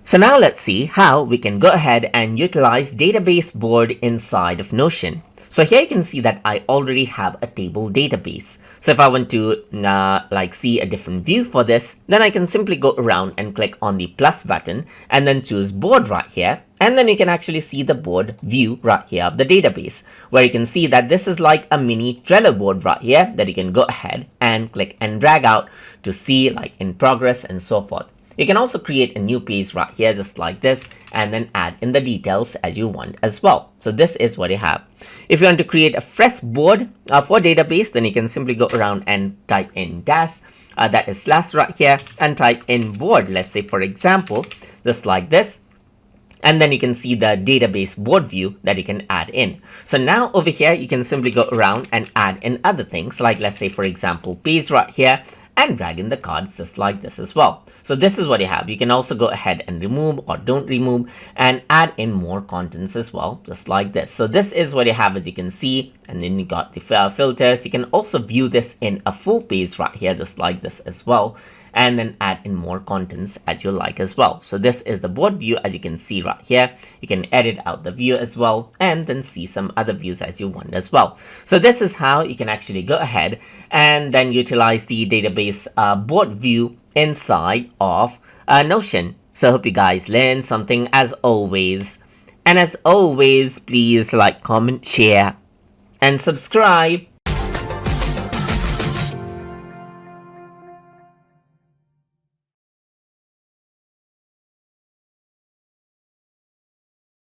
So now let's see how we can go ahead and utilize database board inside of Notion. So here you can see that I already have a table database. So if I want to see a different view for this, then I can simply go around and click on the plus button and then choose board right here. And then you can actually see the board view right here of the database, where you can see that this is like a mini Trello board right here that you can go ahead and click and drag out to see like in progress and so forth. You can also create a new page right here just like this and then add in the details as you want as well. So this is what you have. If you want to create a fresh board for database, then you can simply go around and type in dash, that is slash right here, and type in board, let's say for example, just like this. And then you can see the database board view that you can add in. So now over here, you can simply go around and add in other things like, let's say for example, page right here, and drag in the cards just like this as well. So this is what you have. You can also go ahead and remove or don't remove and add in more contents as well, just like this. So this is what you have, as you can see. And then you got the filters. You can also view this in a full page right here, just like this as well. And then add in more contents as you like as well. So this is the board view, as you can see right here. You can edit out the view as well and then see some other views as you want as well. So this is how you can actually go ahead and then utilize the database board view inside of Notion. So I hope you guys learned something as always. And as always, please like, comment, share, and subscribe.